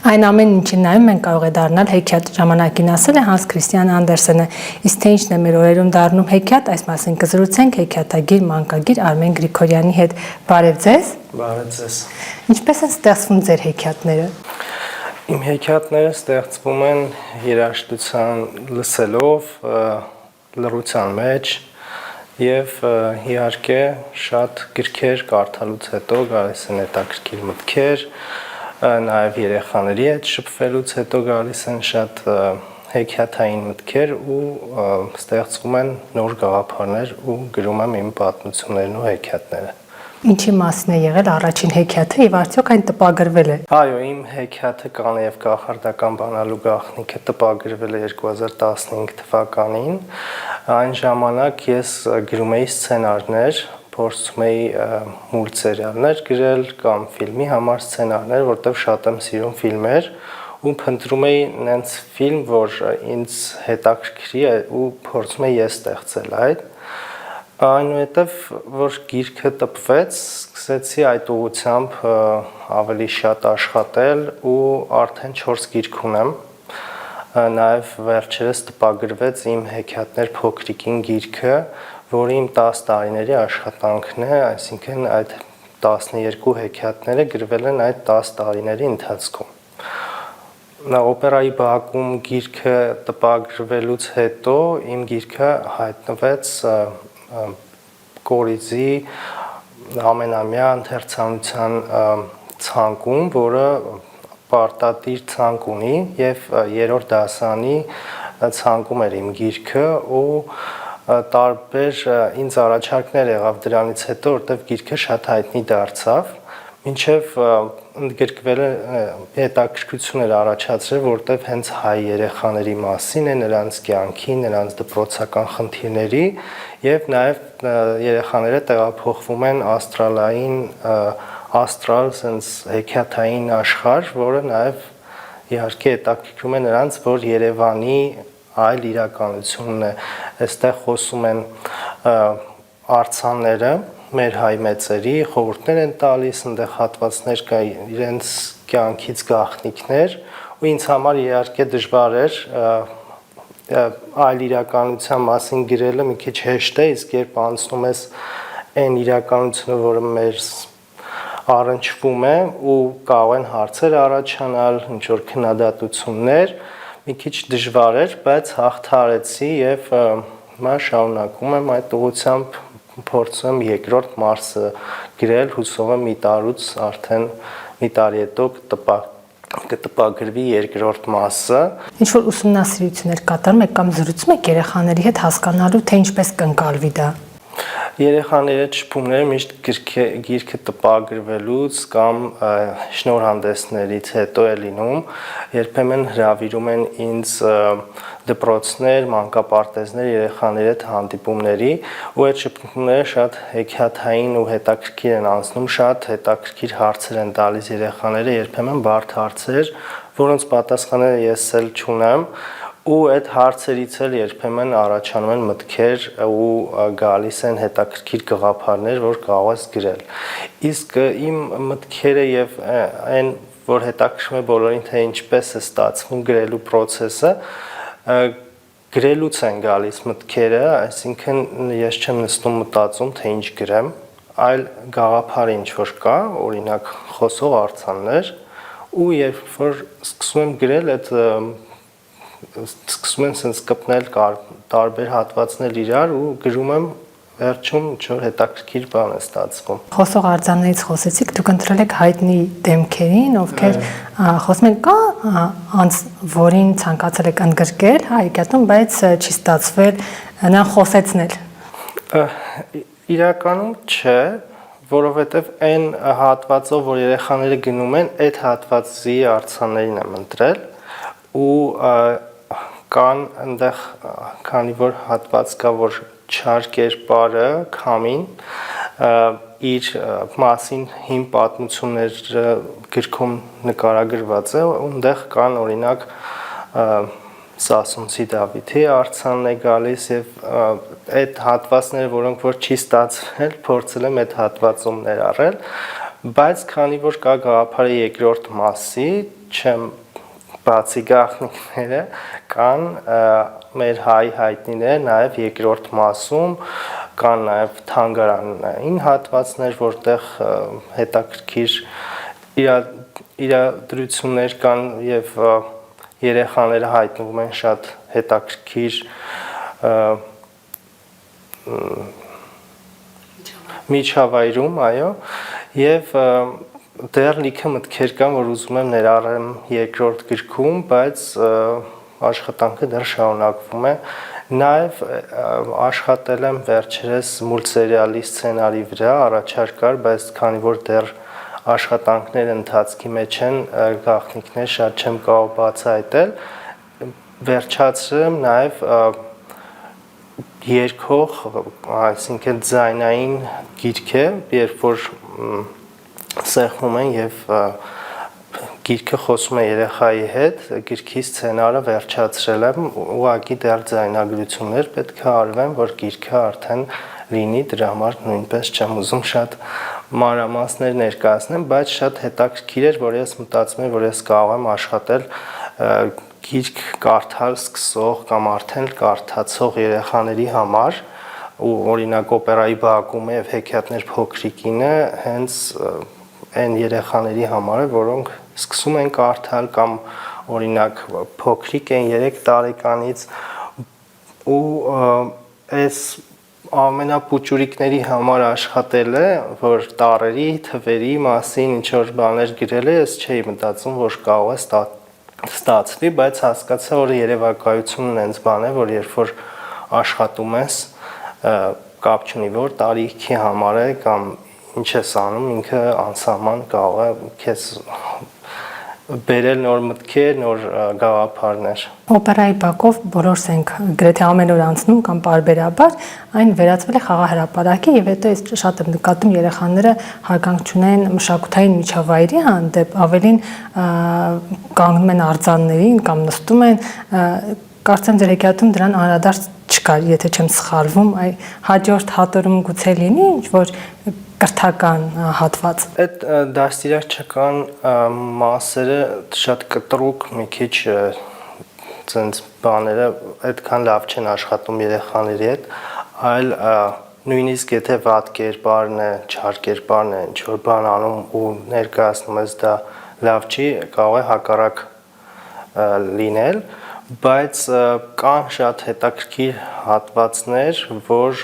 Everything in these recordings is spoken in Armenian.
Այն ամեն ինչին նայում մենք կարող է դառնալ հեքիաթ, ժամանակին ասել է Հանս Քրիստիան Անդերսենը, իսկ թե ինչն է մեր օրերում դառնում հեքիաթ, այս մասին կզրուցենք հեքիաթագիր, մանկագիր Արմեն Գրիգորյանի հետ։ Բարև ձեզ։ Բարև ձեզ։ Ինչպես են ստեղծվում ձեր հեքիաթները։ Իմ հեքիաթները ստեղծվում են երաժշտության լսելով, լռության մեջ եւ իհարկե շատ գրքեր կարդալուց հետո գալիս են հետաքրքիր մտքեր, նաև երեխաների հետ շփվելուց հետո գալիս են շատ հեքիաթային մտքեր ու ստեղծվում են նոր գաղափարներ ու գրում եմ իմ պատմություններն ու հեքիաթները։ Ինչի մասին է եղել առաջին հեքիաթը եւ արդյոք այն տպագրվել է։ Այո, իմ հեքիաթը «Կանե եւ կախարդական բանալու գաղտնիքը» տպագրվել է 2015 թվականին։ Այն ժամանակ ես գրում էի սցենարներ, փորձում էի մուլտսերիալներ գրել կամ ֆիլմի համար սցենարներ, որտեղ շատ եմ սիրում ֆիլմեր ու փնտրում էի նենց ֆիլմ, որ ինձ հետաքրքրի ու փորձում էի ես ստեղծել այդ։ Այնուհետև, որ գիրքը տպվեց, սկսեցի այդ ուղղությամբ ավելի շատ աշխատել ու արդեն 4 գիրք ունեմ։ Նաև վերջերս տպագրվեց իմ հեքիաթներ փոքրիկին գիրքը, որը իմ 10 տարիների աշխատանքն է, այսինքն այդ 12 հեքիաթները գրվել են այդ 10 տարիների ընթացքում։ Օպերայի բակում գիրքը տպագրվելուց հետո իմ գիրքը հայտնվեց Կորիզի ամենամյա ընթերցանության ցանկում, որը պարտադիր ցանկ ունի եւ 3-րդ դասանի ցանկում էր իմ գիրքը ու տարբեր ինձ առաջարկներ եղավ դրանից հետո, որտեվ գիրքը շատ հայտնի դարձավ, մինչև ընդգրկվել է հետաքրքրություն էր առաջացրել, որտեվ հենց հայ երեխաների մասին է, նրանց կյանքի, նրանց դպրոցական խնդիրների եւ նաեւ երեխաները տեղափոխվում են աստրալային աստրալ sense հեքիաթային աշխարհ, որը նաեւ իհարկե հետաքրքրում է նրանց, որ Երևանի այլ իրականությունն է, այստեղ խոսում են արձանները մեր հայ մեծերի խորհուրդներ են տալիս, այնտեղ հատվածներ կա իրենց կյանքից գաղտնիքներ ու ինձ համար իհարկե դժվար էր այլ իրականության մասին գրելը մի քիչ հեշտ է, իսկ երբ անցնում ես այն իրականությունը, որը մեր առնչվում է ու կարող են հարցեր առաջանալ, ինչ որ քննադատություններ, մի քիչ դժվար էր, բայց հաղթարեցի եւ հիմա շարունակում եմ այդ ուղղությամբ փորձում եմ երկրորդ մարսը գրել, հուսով եմ մի տարուց արդեն մի տարի հետո կտպագրվի երկրորդ մասը։ Ինչ որ ուսումնասիրություններ կատարում եք կամ զրուցում եք երեխաների հետ հասկանալու, թե ինչպես կընկալվի դա։ Երեխաների հետ շփումները միշտ գիրքը տպագրվելուց կամ շնորհանդեսներից հետո է լինում, երբեմն հրավիրում են ինձ դպրոցներ, մանկապարտեզներ երեխաների հետ հանդիպումների ու այդ շփումները շատ հեքիաթային ու հետաքրքիր են անցնում, շատ հետաքրքիր հարցեր են տալիս երեխաները, երբեմն բարդ հարցեր, որոնց պատասխանները ես էլ չունեմ ու այդ հարցերից էլ երբեմն առաջանում են մտքեր ու գալիս են հետաքրքիր գաղափարներ, որ կարող ես գրել։ Իսկ իմ մտքերը եւ այն, որ հետաքրքրում է բոլորին, թե ինչպես է ստացվում գրելու process-ը, գրելուց են գալիս մտքերը, այսինքն ես չեմ նստում մտածում, թե ինչ գրեմ, այլ գաղափարը ինչ որ կա, օրինակ խոսող արձաններ, ու երբ որ սկսում եմ գրել, այդ սկսում եմ sense կպնել տարբեր հատվածներ իրար ու գրում եմ վերջում ինչ-որ հետաքրքիր բան է ստացվում։ Խոսող արձաններից խոսեցիք, դուք ընտրել եք հայտնի դեմքերին, ովքեր խոսում են կա անց որին ցանկացել եք ընդգրկել հեքիաթում, բայց չի ստացվել նրան խոսեցնել։ Իրականում չէ, որովհետև այն հատվածով, որ երեխաները գնում են, այդ հատվածի արձաններին եմ ընտրել ու կան այնտեղ քանի որ հատված կա, որ չար կերպարը քամին իր մասին հին պատմությունները գրքում նկարագրված է, այնտեղ կան օրինակ Սասունցի Դավիթի արձանն է գալիս եւ այդ հատվածները, որոնք որ չի ստացվել, փորձել եմ այդ հատվածում ներառել Բայց քանի որ կա գաղափարի երկրորդ մասի, չեմ բացի գաղտնիքները, կան մեր հայտնիները նաև երկրորդ մասում, կան նաև թանգարանային հատվածներ, որտեղ հետաքրքիր իրադրություններ կան եւ երեխաները հայտնվում են շատ հետաքրքիր միջավայրում, այո, եւ դեռ լիքը մտքեր կան, որ ուզում եմ ներառեմ երկրորդ գրքում, բայց աշխատանքը դեռ շարունակվում է։ Նաև աշխատել եմ վերջերս մուլտսերիալի սցենարի վրա, առաջարկ կար, բայց քանի որ դեռ աշխատանքները ընթացքի մեջ են, գաղտնիքներ շատ չեմ կարող բացահայտել, վերջացրեմ նաև երկող, այսինքն ձայնային գիրք է, երբ որ սեղմում են եւ գիրքը խոսում է երեխայի հետ, գիրքի սցենարը վերջացրել եմ, ուղղակի դեռ ձայնագրություններ պետք է արվեն, որ գիրքը արդեն լինի, դրա համար նույնպես չեմ ուզում շատ մանրամասներ ներկայացնեմ, բայց շատ հետաքրքիր էր, որ ես մտածում եմ, որ ես կարող եմ աշխատել գիրք կարդալ սկսող կամ արդեն կարդացող երեխաների համար, ու օրինակ օպերայի բակում եւ հեքիաթներ փոքրիկինը հենց այն երեխաների համար է, որոնք սկսում են կարդալ կամ օրինակ փոքրիկ են 3 տարեկանից ու այս ամենապուճուրիկների համար աշխատել է, որ տարերի, թվերի մասին ինչ որ բաներ գրել է, ես չէի մտածում, որ կարող է ստացվի, բայց հասկացա, որ երևակայությունն այնց բան է, որ երբ որ աշխատում ես, կապ չունի, որ տարիքի համար է կամ ինչ ես անում, ինքը անսահման կարող է քեզ բերել նոր մտքեր, նոր գաղափարներ։ Օպերայի բակով բոլորս ենք գրեթե ամեն օր անցնում կամ պարբերաբար, այն վերածվել է խաղահրապարակի եւ հետո ես շատ եմ նկատում երեխաները հարգանք չունեն մշակութային միջավայրի հանդեպ, ավելին կանգնում են արձաններին կամ նստում են, կարծեմ ձեր հեքիաթում դրան անդրադարձ չկար, եթե չեմ սխալվում, հաջորդ հատորում գուցե լինի ինչ որ կրթական հատված։ Այդ դաստիարակչական մասերը շատ կտրուկ մի քիչ ցենց բաները այդքան լավ չեն աշխատում երեխաների հետ, այլ նույնիսկ եթե վատ կերպարն է, չար կերպարն է, ինչ որ բան անում ու ներկայացնում ես դա լավ չի, կարող է հակառակ լինել, բայց կան շատ հետաքրքիր հատվածներ, որ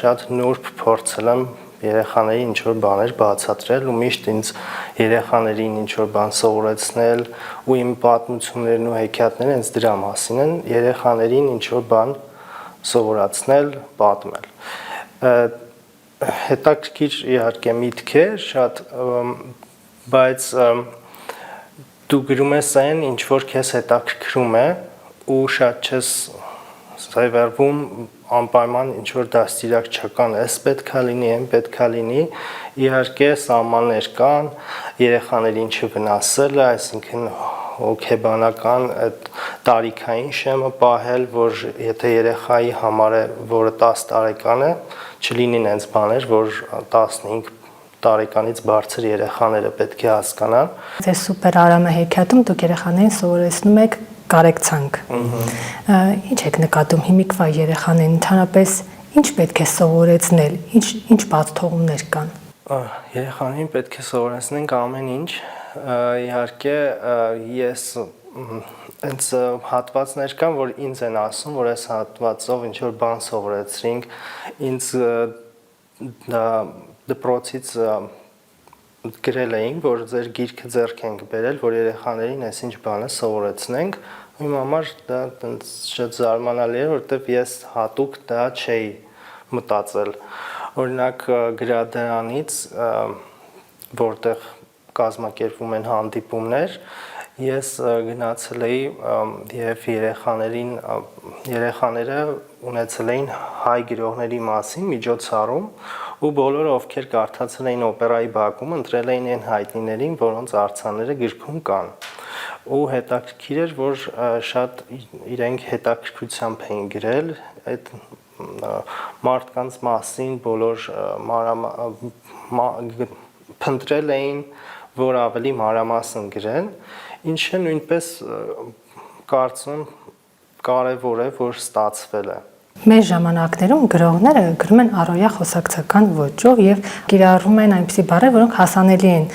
շատ նուրբ փորձել եմ երեխաների ինչ որ բաներ բացատրել ու միշտ ինձ երեխաներին ինչ որ բան սովորեցնել ու իմ պատմություններն ու հեքիաթները հենց դրա մասին են, երեխաներին ինչ որ բան սովորացնել, պատմել։ Հետաքրքիր իհարկե միտք է, շատ, բայց դու գրում ես այն, ինչ որ քեզ հետաքրքրում է ու շատ չես սայվերվում անպայման ինչ որ դաստիարակչական էս պետքա լինի, այն պետքա լինի, իհարկե սահմաններ կան, երեխաներին չվնասելը, այսինքն հոգեբանական այդ տարիքային շեմը պահել, որ եթե երեխայի համար է, որը 10 տարեկան է, չլինին այնց բաներ, որ 15 տարեկանից բարձր երեխաները պետք է հասկանան։ Ձեր սուպեր Արամը հեքիաթում դուք երեխաներին սովորեցնում եք կարեկցանք։ Ինչ եք նկատում հիմիկվա երեխաներին, ընդհանրապես ինչ պետք է սովորեցնել, ինչ բացթողումներ կան։ Երեխաներին պետք է սովորեցնենք ամեն ինչ, իհարկե ես այնց հատվածներ կան, որ ինձ են ասում, որ այս հատվածով ինչ որ բան սովորեցրինք, ինձ դա դպրոցից գրել էինք, որ ձեր գիրքը ձեռք ենք բերել, որ երեխաներին այսինչ բանը սովորեցնենք, իմ համար դա շատ զարմանալի է, որովհետև ես հատուկ դա չէի մտածել։ Օրինակ գրադարանից, որտեղ կազմակերպվում են հանդիպումներ, ես գնացել էի եւ երեխաները ունեցել էին հայ գրողների մասին միջոցառում ու բոլորը ովքեր կարդացել էին օպերայի բակում, ընտրել էին այն հայտնիներին, որոնց արձանները գրքում կան։ Ու հետաքրքիր էր, որ շատ իրենք հետաքրքրությամբ էին գրել այդ մարդկանց մասին, բոլոր փնտրել էին, որ ավելի մանրամասն գրեն, ինչը նույնպես կարծում կարևոր է, որ ստացվել է։ Մեր ժամանակներում գրողները գրում են առօրյա խոսակցական ոճով եւ կիրառում են այնպիսի բառեր, որոնք հասանելի են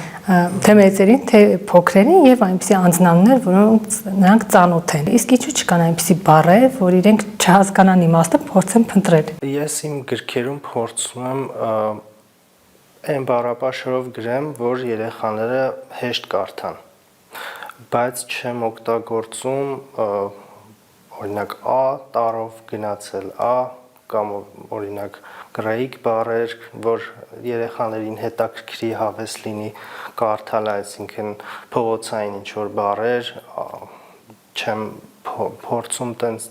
թե մեծերին, թե փոքրերին եւ այնպիսի անձնանուններ, որոնք նրանք ծանոթ են։ Իսկ ինչու չկան այնպիսի բառեր, որ իրենք չհասկանան իմաստը, փորձեն փնտրել։ Ես իմ գրքերում փորձում եմ այն բառապաշարով գրեմ, որ երեխաները հեշտ կարդան, բայց չեմ օգտագործում օրինակ a տարով գնացել a կամ օրինակ գրեիք բառեր, որ երեխաներին հետաքրքրի հավես լինի կարդալ, այսինքն փողոցային ինչ որ բառեր չեմ փորձում տենց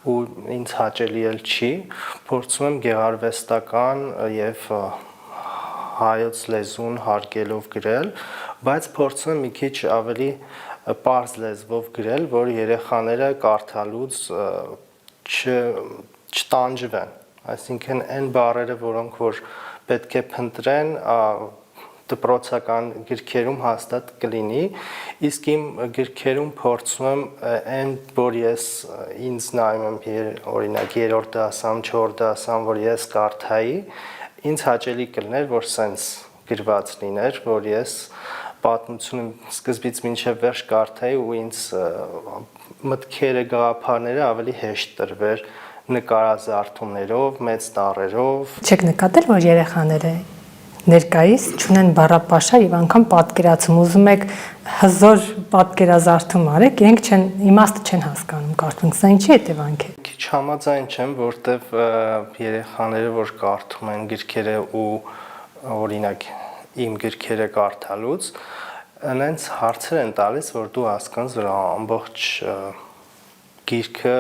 ու ինձ հաճելի էլ չի, փորձում եմ գեղարվեստական եւ հայոց լեզուն հարգելով գրել, բայց փորձում եմ մի քիչ ավելի պարզ լեզվով գրել, որ երեխաները կարդալուց չտանջվեն, այսինքն այն բառերը, որոնք որ պետք է փնտրեն, դպրոցական գրքերում հաստատ կլինի, իսկ իմ գրքերում փորձում եմ այն, որ ես ինձ նայում եմ օրինակ 3-րդ դասամ, 4-րդ դասամ, որ ես կարդայի, ինձ հաճելի կլներ, որ սենց գրված լիներ, որ ես պատմությունը սկզբից մինչև վերջ կարդայի ու ինձ մտքերը, գաղափարները ավելի հեշտ տրվեր նկարազարդումներով, մեծ տառերով։ Չեք նկատել, որ երեխաները ներկայիս չունեն բառապաշար եւ անգամ պատկերացում, ուզում եք հզոր պատկերազարդում արեք, իրենք իմաստը չեն հասկանում, կարծում սա ինչի հետևանք է։ Քիչ համաձայն չեմ, որտեվ երեխաները, որ կարդում են գրքերը ու օրինակ իմ գրքերը կարդալուց այնց հարցեր են տալիս, որ դու հասկանաս, որ ամբողջ գիրքը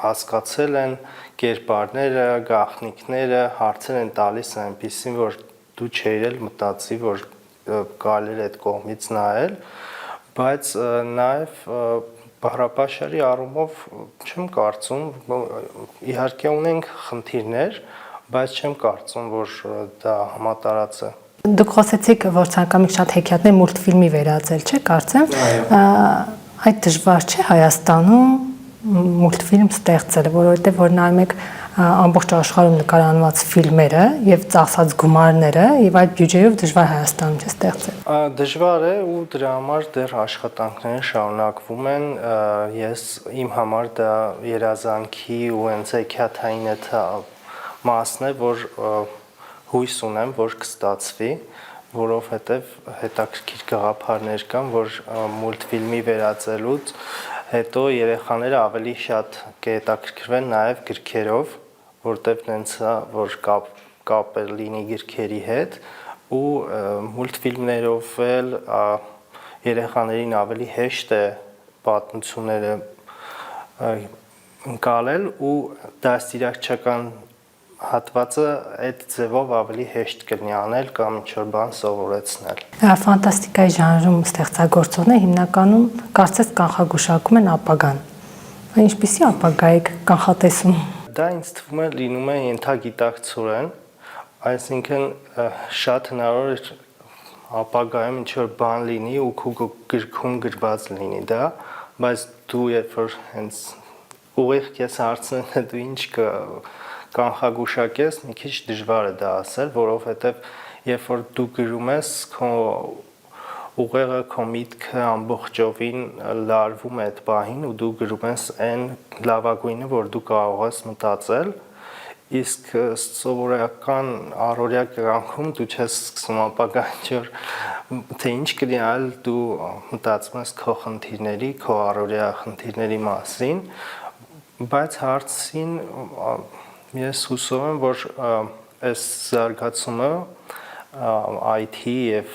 հասկացել են, կերպարները, գաղտնիքները, հարցեր են տալիս այնպիսին, որ դու չէիր էլ մտածի, որ կարելի է այդ կողմից նայել, բայց նաև բառապաշարի առումով չեմ կարծում, իհարկե ունենք խնդիրներ, բայց չեմ կարծում, որ դա համատարած է։ Դուք խոսեցիք, որ ցանկանում եք շատ հեքիաթներ մուլտֆիլմի վերածել, չէ՞, կարծեմ։ Այդ դժվար չէ Հայաստանում մուլտֆիլմ ստեղծել, որովհետև որ նայում եք ամբողջ աշխարհում նկարանված ֆիլմերը եւ ծախսած գումարները եւ այդ բյուջեով դժվար Հայաստանում չստեղծել։ Դժվար է ու դրա համար դեռ աշխատանքները շարունակվում են։ Ես իմ համար դա երազանքի ու հենց հեքիաթային այդ մասն է, որ հույս ունեմ, որ կստացվի, որովհետև հետաքրքիր գաղափարներ կան, որ մուլտֆիլմի վերածելուց հետո երեխաները ավելի շատ կհետաքրքրվեն նաև գրքերով, որտեղ նենց է, որ կապ լինի գրքերի հետ ու մուլտֆիլմներով էլ երեխաներին ավելի հեշտ է պատմությունները ընկալել ու դաստիարակչական հատվածը այդ ձևով ավելի հեշտ կլինի անել կամ ինչ-որ բան սովորեցնել։ Ֆանտաստիկայի ժանրում ստեղծագործողները հիմնականում կարծես կանխագուշակում են ապագան։ Ինչպիսի ապագա եք կանխատեսում։ Դա ինձ թվում է լինում է ենթագիտակցորեն, այսինքն շատ հնարավոր է ապագայում ինչ-որ բան լինի ու քո գրքում գրված լինի դա, բայց դու երբ որ հենց ուղիղ քեզ հարցնեն դու ինչ կանխագուշակես, մի քիչ դժվար է դա ասել, որովհետև երբ որ դու գրում ես, քո ուղեղը, քո միտքը ամբողջովին լարվում է այդ պահին ու դու գրում ես այն լավագույնը, որ դու կարող ես մտածել, իսկ սովորական առօրյա կյանքում դու չես սկսում ապագա ինչ-որ թե ինչ կլինի, այլ դու մտածում ես քո խնդիրների, քո առօրյա խնդիրների մասին, բայց հարցին ես հուսով եմ, որ այս զարգացումը IT եւ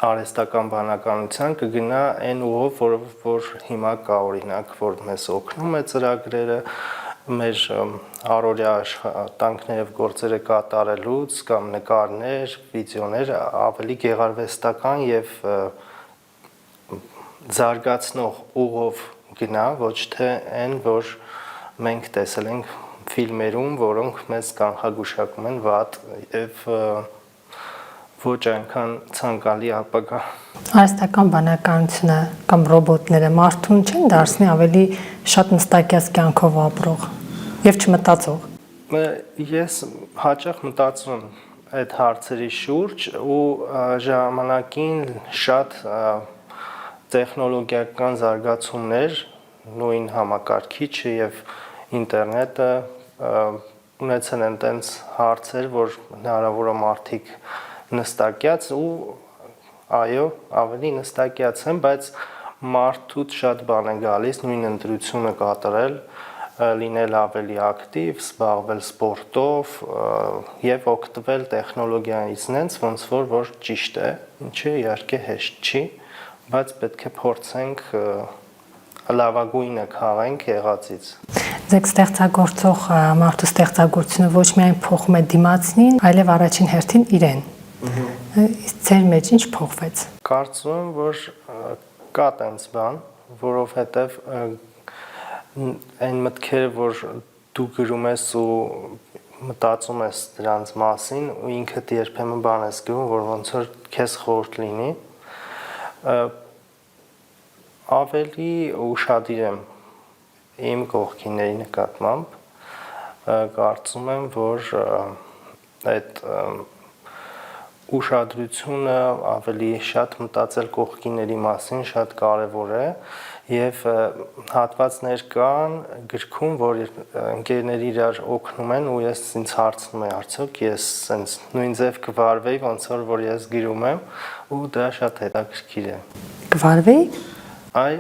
արհեստական բանականության կգնա այն ուղով, որ հիմա կա օրինակ, որ մեզ օգնում է ծրագրերը, մեր առօրյա աշխատանքները եւ գործերը կատարելուց կամ նկարներ, վիդեոներ ավելի գեղարվեստական եւ զարգացնող ուղով գնա, ոչ թե այն, որ մենք տեսել ենք ֆիլմերում, որոնք մեզ կանխագուշակում են վատ եւ ոչ այնքան ցանկալի ապագա։ Արհեստական բանականությունը կամ ռոբոտները մարդուն չեն դարձնի ավելի շատ նստակյաց կյանքով ապրող եւ չմտածող։ Ես հաճախ մտածում եմ այդ հարցերի շուրջ ու ժամանակին շատ տեխնոլոգիական զարգացումներ, նույն համակարգիչը եւ ինտերնետը ունեցել են տենց հարցեր, որ հնարավոր է մարդիկ նստակյաց ու այո, ավելի նստակյաց են, բայց մարդուց շատ բան է գալիս նույն ընտրությունը կատարել, լինել ավելի ակտիվ, զբաղվել սպորտով եւ օգտվել տեխնոլոգիայից նենց ոնց որ ճիշտ է, ինչը իհարկե հեշտ չի, բայց պետք է փորձենք լավագույնը քաղենք եղածից։ Ձեր ստեղծագործող մարդու ստեղծագործությունը ոչ միայն փոխում է դիմացնին, այլև առաջին հերթին իրեն։ Իսկ ձեր մեջ ինչ փոխվեց։ Կարծում եմ, որ կա տենց բան, որովհետև այն մտքերը, որ դու գրում ես ու մտածում ես դրանց մասին ու ինքդ երբեմն բան ես գրում, որ ոնց որ քեզ խորհուրդ լինի, ավելի ուշադիր եմ իմ կողքիների նկատմամբ, կարծում եմ, որ այդ ուշադրությունը ավելի շատ մտածել կողքիների մասին շատ կարևոր է եւ հատվածներ կան գրքում, որ ընկերները իրար օգնում են ու ես ինձ հարցնում եմ արդյոք ես sense նույն ձև կվարվեի ոնց որ ես գրում եմ ու դա շատ հետաքրքիր է։ Կվարվեի։ Այ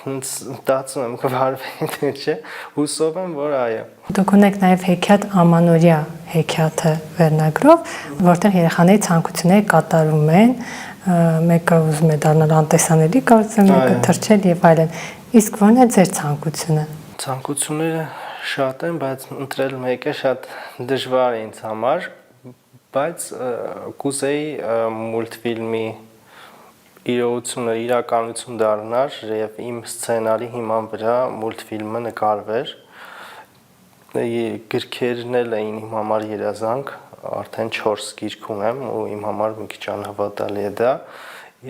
մտածում եմ կվարվեի թե չէ, հուսով եմ որ այո։ Դուք ունեք նաև հեքիաթ Ամանորյա հեքիաթը վերնագրով, որտեղ երեխաների ցանկությունները կատարում են, մեկը ուզում է դառնալ անտեսանելի, կարծեմ մեկը թռչել եւ այլն։ Իսկ ո՞րն է ձեր ցանկությունը։ Ցանկությունները շատ են, բայց ընտրել մեկը շատ դժվար է ինձ համար, բայց կուզեի մուլտֆիլմի իրողությունը իրականություն դառնար եւ իմ սցենարի հիման վրա մուլտֆիլմը նկարվեր։ Գրքերն էլ էին իմ համար երազանք, արդեն 4 գիրք ունեմ ու իմ համար մի քիչ անհավատալի է դա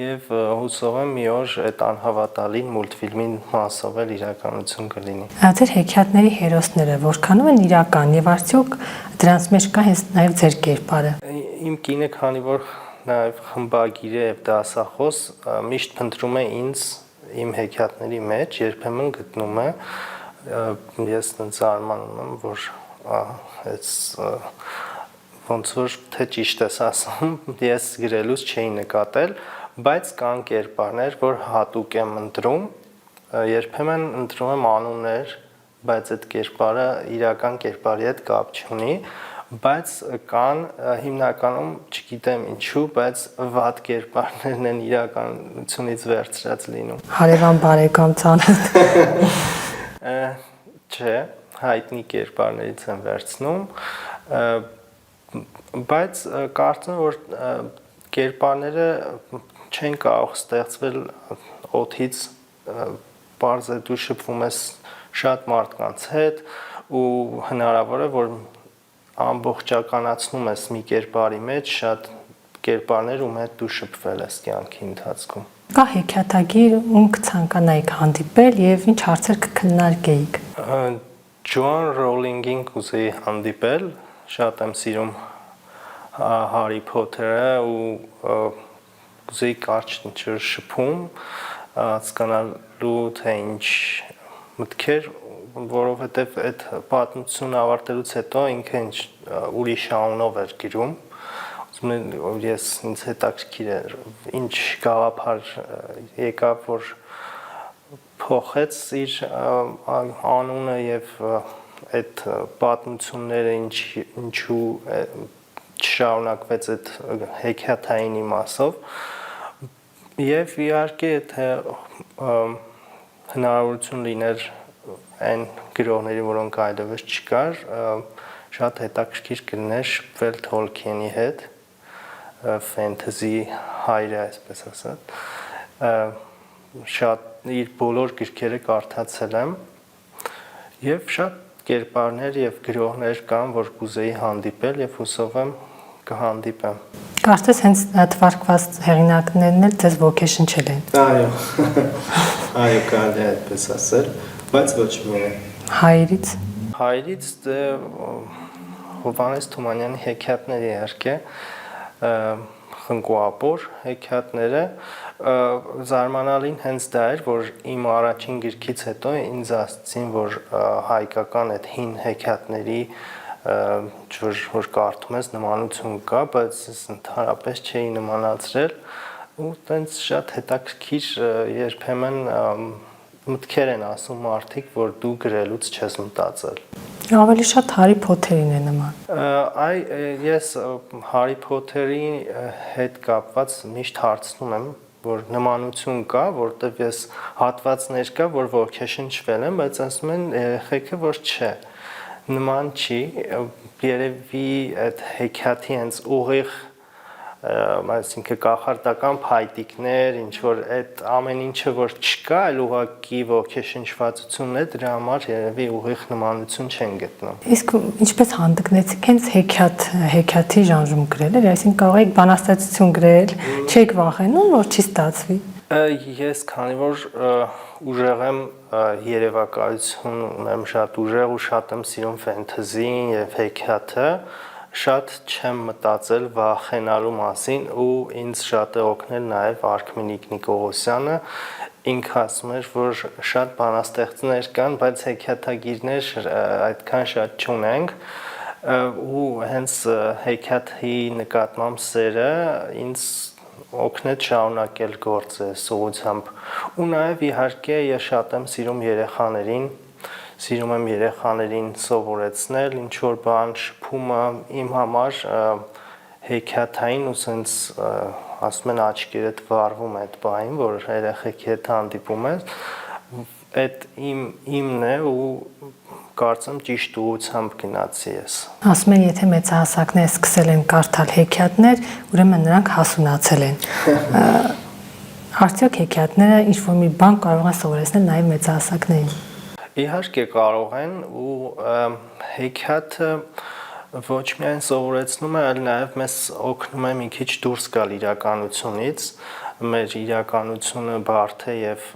եւ հուսով եմ մի օր այդ անհավատալին մուլտֆիլմի մասով էլ իրականություն կլինի։ Ձեր հեքիաթների հերոսները որքանով են իրական եւ արդյոք դրանց մեջ կա հենց նաեւ ձեր կերպարը։ Իմ կինը, քանի որ նաև խմբագիր է եւ դասախոս, միշտ փնտրում է ինձ իմ հեքիաթների մեջ, երբեմն գտնում է, ես ինձ արմանում եմ, որ այս ոնց որ թե ճիշտ ես ասում, ես գրելուց չէի նկատել, բայց կան կերպարներ, որ հատուկ եմ ընտրում, երբեմն ընտրում եմ անուններ, բայց այդ կերպարը իրական կերպարի հետ կապ չունի, բայց կան հիմնականում չգիտեմ ինչու, բայց վատ կերպարներն են իրականությունից վերցրած լինում։ Հարևան բարեկամ ծանոթ։ Չէ, հայտնի կերպարներից եմ վերցնում, բայց կարծում եմ, որ կերպարները չեն կարող ստեղծվել օդից, պարզ է դու շփվում ես շատ մարդկանց հետ ու հնարավոր է, որ ամբողջականացնում ես մի կերպարի մեջ շատ կերպարներ, ում հետ դու շփվել ես կյանքի ընթացքում։ Կա հեքիաթագիր, ում կցանկանայիք հանդիպել եւ ինչ հարցեր կքննարկեիք։ Ջոան Ռոլինգին կուզեի հանդիպել, շատ եմ սիրում Հարի Փոթերը ու կուզեի կարճ ինչ-որ շփում, հասկանալու թե ինչ մտքեր, որովհետև այդ պատմությունը ավարտելուց հետո ինքը ուրիշ անունով էր գրում, ուզում եմ ես ինձ հետաքրքիր էր ինչ գաղափար եկավ, որ փոխեց իր անունը եւ այդ պատմությունները ինչու չշարունակվեց այդ հեքիաթային իմաստով եւ իհարկե թե հնարավորություն լիներ այն գրողների, որոնք այլևս չկար, շատ հետաքրքիր կլիներ շփվել Թոլքիենի հետ, ֆենթեզի հայրը, այսպես ասած, շատ իր բոլոր գրքերը կարդացել եմ եւ շատ կերպարներ եւ գրողներ կան, որ կուզեի հանդիպել եւ հուսով եմ կհանդիպեմ։ Կարծես հենց թվարկված հեղինակներն էլ ձեզ ոգեշնչել են։ Այո։ Այո, կարելի է այդպես ասել, բայց ոչ միայն։ Հայերից։ Հայերից դե Հովհաննես Թումանյանի հեքիաթները իհարկե խնկուապոր հեքիաթները զարմանալին հենց դա էր, որ իմ առաջին գրքից հետո ինձ ասացին, որ հայկական այդ հին հեքիաթների որ կարդում ես նմանություն կա, բայց ես ընդհանրապես չէի նմանացրել ու տենց շատ հետաքրքիր երբեմն մտքեր են ասում մարդիկ, որ դու գրելուց չես մտածել։ Ավելի շատ Հարի Փոթերին է նման։ Ես Հարի Փոթերի հետ կապված միշտ հարցնում եմ, որ նմանություն կա, որտեղ ես հատվածներ կա, որ ոգեշնչվել եմ, բայց ասում են երեխեքը, որ չէ։ Նման չի, երևի այդ հեքիաթի հենց ուղիղ, այսինքն կախարդական փայտիկներ, ինչ որ այդ ամեն ինչը որ չկա, այլ ուղղակի ոգեշնչվածությունն է, դրա համար երևի ուղիղ նմանություն չեն գտնում։ Իսկ ինչպես հանդգնեցիք հենց հեքիաթի ժանրում գրել, այսինքն կարող եք բանաստեղծություն գրել, չեք վախենում, որ չի ստացվի։ Ես քանի որ ուժեղ եմ երևակայություն ունեմ շատ ուժեղ ու շատ եմ սիրում ֆենթեզին եւ հեքիաթը, շատ չեմ մտածել վախենալու մասին ու ինձ շատ է օգնել նաեւ Արքմենիկ Նիկողոսյանը, ինքը ասում էր, որ շատ բանաստեղծներ կան, բայց հեքիաթագիրներ այդքան շատ չունենք ու հենց հեքիաթի նկատմամբ սերը ինձ օգնեց շարունակել գործը սովությամբ ու նաև իհարկե ես շատ եմ սիրում երեխաներին սովորեցնել ինչ որ բան շփումը իմ համար հեքիաթային ու սենց ասում են աչքերդ վառվում այդ բանին որ երեխեքի հետ հանդիպում ես այդ իմն է ու կարծեմ ճիշտ ուղղությամբ գնացի ես։ Ասում են, եթե մեծահասակները սկսել են կարդալ հեքիաթներ, ուրեմն նրանք հասունացել են։ Արդյոք հեքիաթները ինչ-որ մի բան կարող են սովորեցնել նաև մեծահասակներին։ Իհարկե կարող են ու հեքիաթը ոչ միայն սովորեցնում է, այլ նաև մեզ օգնում է մի քիչ դուրս գալ իրականությունից։ Մեր իրականությունը բարդ է եւ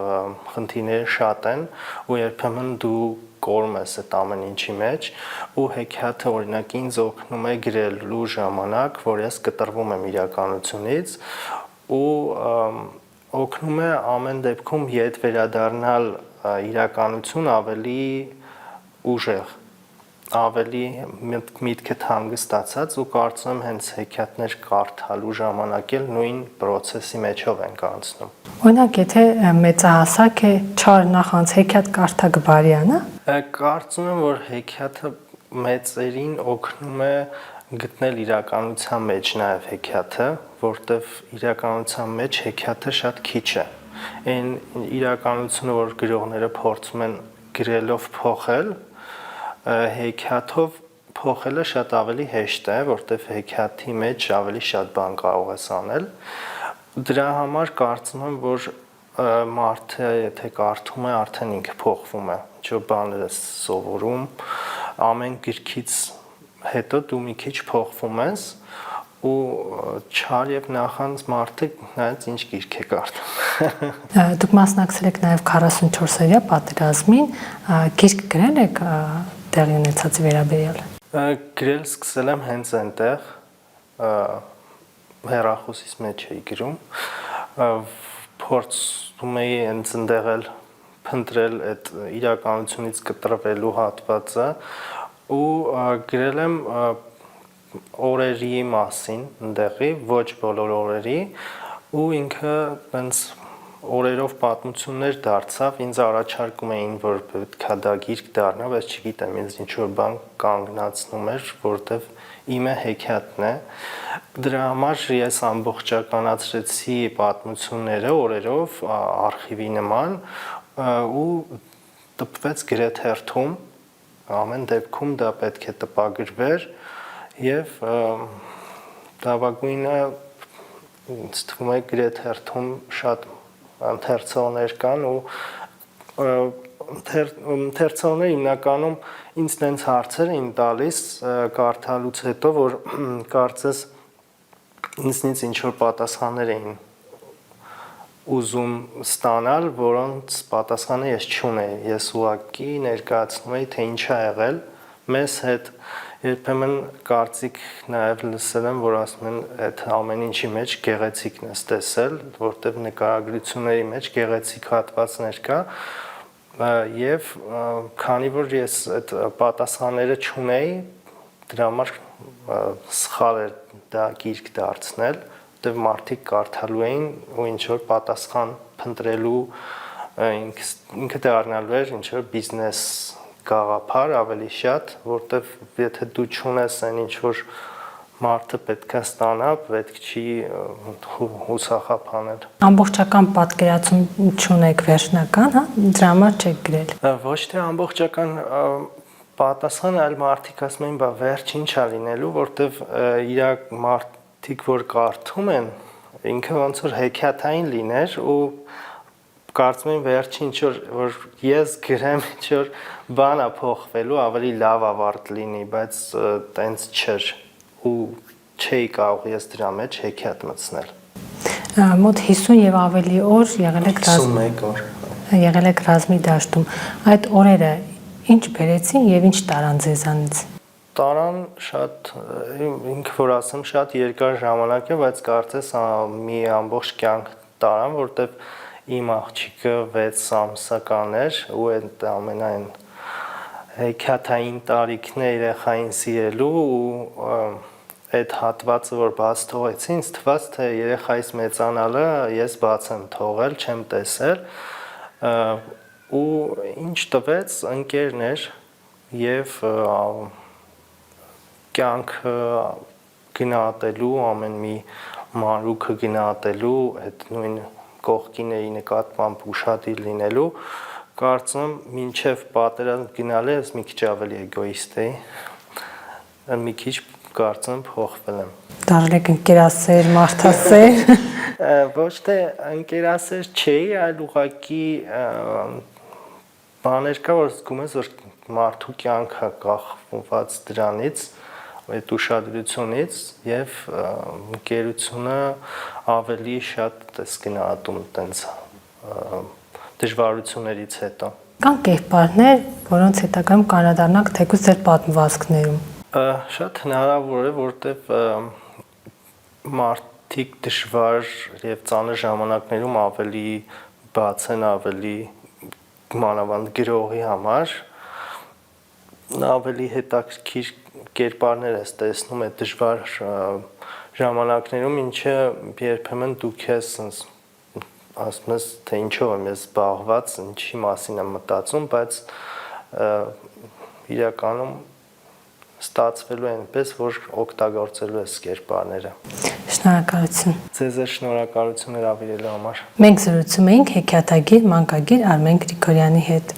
խնդիրները շատ են ու երբեմն դու կորում ես այդ ամեն ինչի մեջ ու հեքիաթը օրինակ ինձ օգնում է գրելու ժամանակ, որ ես կտրվում եմ իրականությունից ու օգնում է ամեն դեպքում ետ վերադառնալ իրականություն ավելի ուժեղ, ավելի միտքդ հանգստացած ու կարծում եմ հենց հեքիաթներ կարդալու ժամանակ էլ նույն process-ի մեջով ենք անցնում։ Օրինակ, եթե մեծահասակ է չար նախանց հեքիաթ կարդա գբարյանը, կարծում եմ, որ հեքիաթը մեծերին օգնում է գտնել իրականության մեջ նաև հեքիաթը, որտեվ իրականության մեջ հեքիաթը շատ քիչ է։ Այն իրականությունը, որ գրողները փորձում են գրելով փոխել, հեքիաթով փոխելը շատ ավելի հեշտ է, որտեվ հեքիաթի մեջ ավելի շատ բան կարող ես անել։ Դրա համար կարծում եմ, որ մարդը եթե կարդում է, արդեն ինքը փոխվում է, ինչ բաներ է սովորում, ամեն գրքից հետո դու մի քիչ փոխվում ես ու չար եւ նախանց մարդը նայած ինչ գիրք է կարդում։ Դուք մասնակցել եք նաև 44-օրյա պատերազմին, գիրք գրել եք տեղի ունեցածի վերաբերյալ։ Գրել սկսել եմ հենց այնտեղ հեռախոսից մեջ էի գրում, փորձում էի հենց այնտեղ էլ փնտրել այդ իրականությունից կտրվելու հատվածը ու գրել եմ օրերի մասին այնտեղի, ոչ բոլոր օրերի ու ինքը այնց օրերով պատմություններ դարձավ, ինձ առաջարկում էին, որ պետքա դա գիրք դառնա, բայց չգիտեմ, ինձ ինչ-որ բան կանգնացնում էր, որտեվ իմը հեքիաթն է։ Դրա համար ես ամբողջականացրեցի պատմությունները օրերով արխիվի նման ու տպվեց գրեթերթում, ամեն դեպքում դա պետք է տպագրվեր եւ լավագույնը ինձ թվում է գրեթերթում շատ ընթերցողներ կան ու ընթերցողները հիմնականում ինձ տենց հարցեր էին տալիս կարդալուց հետո, որ կարծես ինձնից ինչ որ պատասխաններ էին ուզում ստանալ, որոնց պատասխանը ես չունեի։ Ես ուղղակի ներկայացնում էի, թե ինչ ա եղել մեզ հետ։ Երբեմն կարծիք նաև լսել եմ, որ ասում են, այդ ամեն ինչի մեջ գեղեցիկն ես տեսել, որտեղ նկարագրությունների մեջ գեղեցիկ հատվածներ կա, եւ քանի որ ես այդ պատասխանները չունեի, դրա համար սխալ էր դա գիրք դարձնել, որտեղ մարդիկ կարդալու էին ու ինչ որ պատասխան փնտրելու ինքը դառնալու էր ինչ որ բիզնես գաղափար ավելի շատ, որտեղ եթե դու չունես այն ինչ որ մարդը պետք է ստանա, պետք չի հուսախաբանել։ Ամբողջական պատկերացում չունեք վերջնական, հա, դրա համար չեք գրել։ Ոչ թե ամբողջական պատասխան, այլ մարդիկ ասում են, բա վերջ ինչ ա լինելու, որտեղ իր մարդիկ որ կարդում են, ինքը ոնց որ հեքիաթային լիներ ու կարծում եմ վերջին ինչ որ ես գրեմ ինչ որ բան է փոխվելու, ավելի լավ ավարտ լինի, բայց տենց չէր ու չէի կարող ես դրա մեջ հեքիաթ մտցնել։ Մոտ 50 եւ ավելի օր եղել եք 51 օր։ Եղել եք ռազմի դաշտում։ Այդ օրերը ինչ բերեցին եւ ինչ տարան ձեզանից։ Տարան շատ ինքը որ ասեմ շատ երկար ժամանակ է, բայց կարծես մի ամբողջ կյանք տարան, որտեղ իմ աղջիկը 6 ամսական էր ու այդ ամենայն հեքիաթային տարիքն է երեխային սիրելու ու այդ հատվածը որ բաց թողեցի, ինձ թվաց թե երեխայից մեծանալը ես բաց եմ թողել, չեմ տեսել ու ինչ տվեց ընկերներ եւ կյանքը գնահատելու, ամեն մի մանրուքը գնահատելու, այդ նույն կողքիների նկատմամբ ուշադիր լինելու, կարծում եմ մինչև պատերազմ գնալը ես մի քիչ ավելի էգոիստ էի, մի քիչ կարծում եմ փոխվել եմ։ Դարձել եք ընկերասեր, մարդասեր։ Ոչ թե ընկերասեր չէի, այլ ուղղակի բաներ կա, որ զգում ես, որ մարդու կյանքը կախված դրանից, այդ ուշադրությունից եւ ընկերությունը ավելի շատ ես գնահատում տենց դժվարություններից հետո։ Կան կերպարներ, որոնց հետագայում կանադառնանք թեկուզ ձեր պատմվածքներում։ Շատ հնարավոր է, որտեվ մարդիկ դժվար եւ ծանր ժամանակներում ավելի բաց են, ավելի մանավանդ գրողի համար ավելի հետաքրքիր կերպարներ ես տեսնում այդ դժվար ժամանակներում, ինչը երբեմն դուք ես ասում ես, թե ինչով եմ ես զբաղված, ինչի մասին եմ մտածում, բայց իրականում ստացվելու է այնպես, որ օգտագործելու ես կերպարները։ Շնորհակալություն։ Ձեզ շնորհակալություն հրավիրելու համար։ Մենք զրուցում էինք հեքիաթագիր, մանկագիր Արմեն Գրիգորյանի հետ։